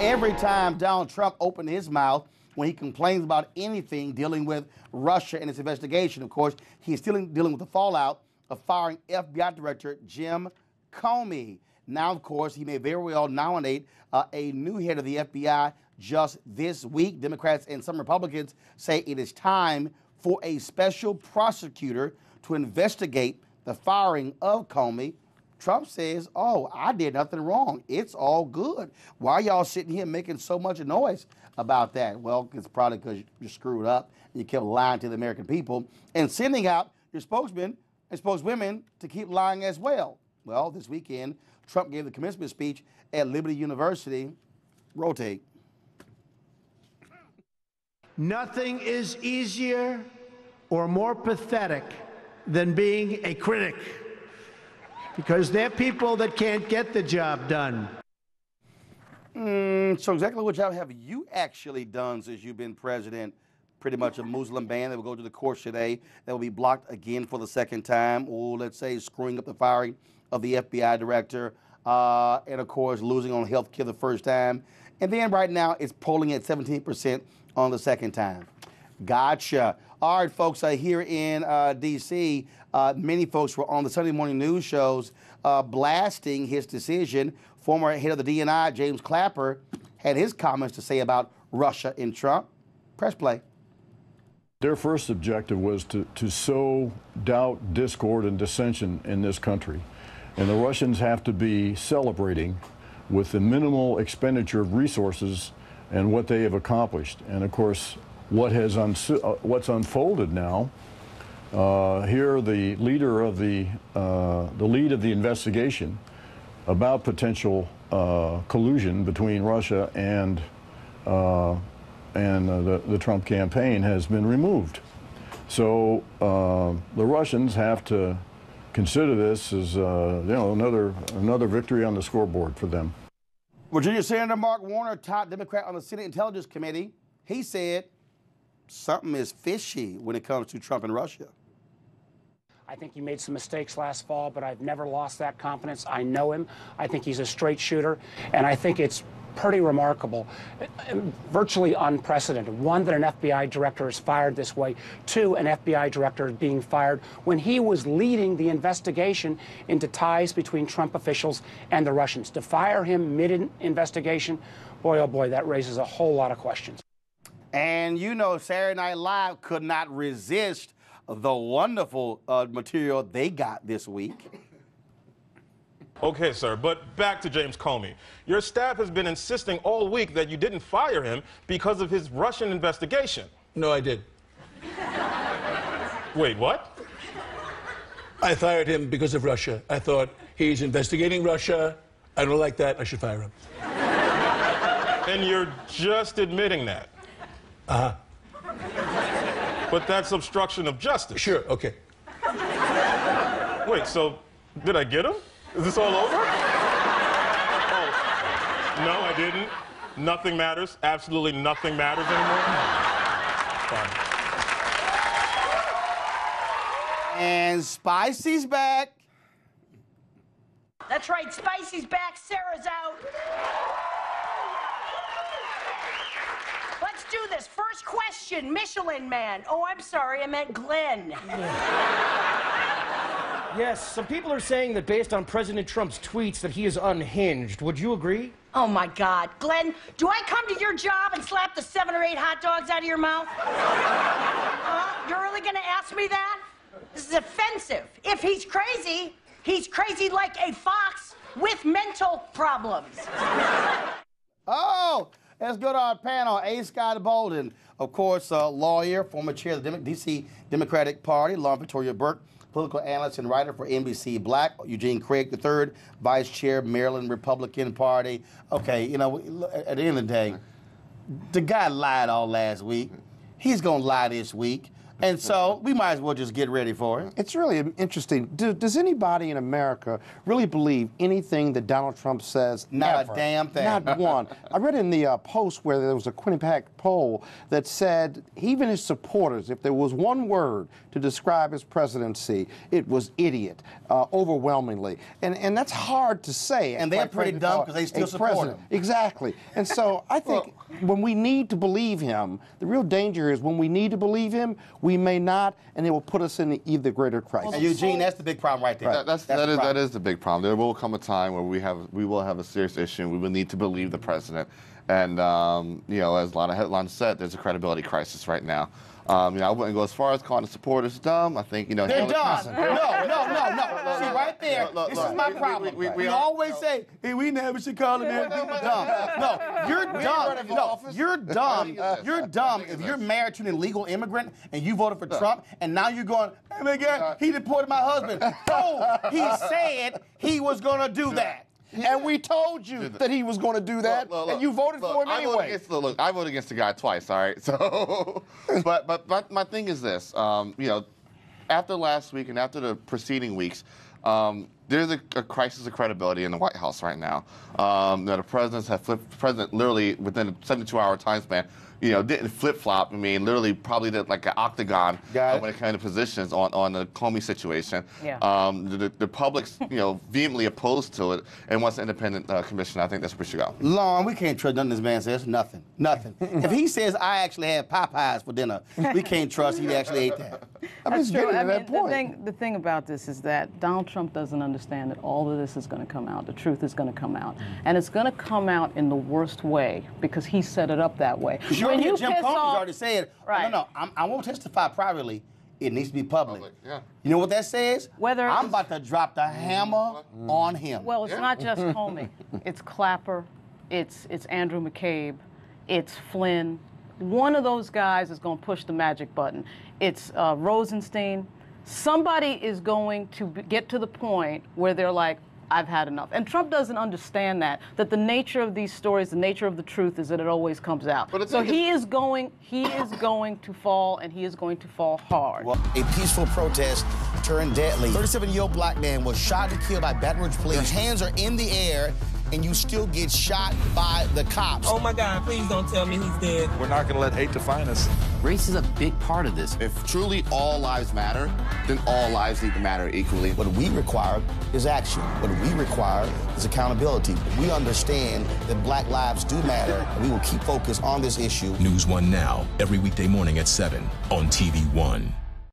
Every time Donald Trump opened his mouth when he complains about anything dealing with Russia and its investigation, of course, he's still dealing with the fallout of firing FBI Director Jim Comey. Now, of course, he may very well nominate a new head of the FBI just this week. Democrats and some Republicans say it is time for a special prosecutor to investigate the firing of Comey. Trump says, oh, I did nothing wrong. It's all good. Why are y'all sitting here making so much noise about that? Well, it's probably because you screwed up and you kept lying to the American people and sending out your spokesmen and spokeswomen to keep lying as well. Well, this weekend, Trump gave the commencement speech at Liberty University. Rotate. Nothing is easier or more pathetic than being a critic, because they're people that can't get the job done. So exactly what job have you actually done since you've been president? Pretty much a Muslim ban that will go to the courts today that will be blocked again for the second time, or let's say screwing up the firing of the FBI director, and of course losing on health care the first time. And then right now it's polling at 17% on the second time. Gotcha. All right, folks, here in D.C., many folks were on the Sunday morning news shows blasting his decision. Former head of the DNI, James Clapper, had his comments to say about Russia and Trump. Press play. Their first objective was to sow doubt, discord, and dissension in this country. And the Russians have to be celebrating with the minimal expenditure of resources and what they have accomplished. And of course, what's unfolded now, here the leader of the lead of the investigation about potential collusion between Russia and the Trump campaign has been removed. So the Russians have to consider this as another victory on the scoreboard for them. Virginia Senator Mark Warner, top Democrat on the Senate Intelligence Committee, he said something is fishy when it comes to Trump and Russia. I think he made some mistakes last fall, but I've never lost that confidence. I know him. I think he's a straight shooter, and I think it's pretty remarkable, virtually unprecedented. One, that an FBI director is fired this way. Two, an FBI director is being fired when he was leading the investigation into ties between Trump officials and the Russians. To fire him mid-investigation, boy, oh boy, that raises a whole lot of questions. And you know, Saturday Night Live could not resist the wonderful material they got this week. Okay, sir, but back to James Comey. Your staff has been insisting all week that you didn't fire him because of his Russian investigation. No, I did. Wait, what? I fired him because of Russia. I thought, he's investigating Russia. I don't like that. I should fire him. And you're just admitting that? Uh-huh. But that's obstruction of justice. Sure, okay. Wait, so did I get him? Is this all over? Oh, no, I didn't. Nothing matters. Absolutely nothing matters anymore. Fine. And Spicy's back. That's right, Spicy's back, Sarah's out. Let's do this. First question, Michelin Man. Oh, I'm sorry, I meant Glenn. Yes, some people are saying that based on President Trump's tweets that he is unhinged. Would you agree? Oh, my God. Glenn, do I come to your job and slap the 7 or 8 hot dogs out of your mouth? You're really going to ask me that? This is offensive. If he's crazy like a fox with mental problems. Oh, let's go to our panel. A. Scott Bolden, of course, lawyer, former chair of the D.C. Democratic Party, Lauren Victoria Burke, political analyst and writer for NBC Black. Eugene Craig III, vice chair, Maryland Republican Party. Okay, you know, at the end of the day, the guy lied all last week. He's going to lie this week. And so we might as well just get ready for it. It's really interesting. Does anybody in America really believe anything that Donald Trump says? Not ever? a damn thing. Not one. I read in the Post where there was a Quinnipiac poll that said even his supporters, if there was one word to describe his presidency, it was idiot, overwhelmingly. And that's hard to say. And they're pretty dumb because they still support him. Exactly. And so I think when we need to believe him, the real danger is when we need to believe him, we may not, and it will put us in either greater crisis. And Eugene, that's the big problem right there. Right. That is the big problem. There will come a time where we will have a serious issue, and we will need to believe the president. And you know, as a lot of headlines said, there's a credibility crisis right now. I wouldn't go as far as calling the supporters dumb. I think, they're dumb. No. See, right there, this is my problem. We always say, hey, we never should call American people dumb. No, you're dumb. No, you're dumb. You're dumb if you're married to an illegal immigrant and you voted for Trump and now you're going, hey, my God, he deported my husband. No, he said he was going to do that. And we told you that he was going to do that, and you voted for him anyway. I voted against the guy twice, all right? So, but my thing is this, after last week and after the preceding weeks, there's a crisis of credibility in the White House right now. The president literally within a 72-hour time span, didn't flip-flop. I mean, literally probably did like an octagon when it came to positions on the Comey situation. Yeah. The public's, vehemently opposed to it and wants an independent commission. I think that's where we should go. Lon, we can't trust nothing this man says. Nothing. If he says, I actually had Popeyes for dinner, we can't trust he actually ate that. That's true. I mean, the thing about this is that Donald Trump doesn't understand that all of this is going to come out. The truth is going to come out. And it's going to come out in the worst way because he set it up that way. When you Jim Comey's already said, right. No, I won't testify privately. It needs to be public. Yeah. You know what that says? I'm about to drop the hammer on him. Well, it's not just Comey. It's Clapper. It's Andrew McCabe. It's Flynn. One of those guys is going to push the magic button. It's Rosenstein. Somebody is going to get to the point where they're like, I've had enough. And Trump doesn't understand that the nature of these stories, the nature of the truth is that it always comes out. So he is going to fall, and he is going to fall hard. Well, a peaceful protest turned deadly. 37-year-old black man was shot and killed by Baton Rouge police. His hands are in the air, and you still get shot by the cops. Oh my God, please don't tell me he's dead. We're not gonna let hate define us. Race is a big part of this. If truly all lives matter, then all lives need to matter equally. What we require is action. What we require is accountability. We understand that black lives do matter, and we will keep focused on this issue. NewsOne Now, every weekday morning at 7 on TV1.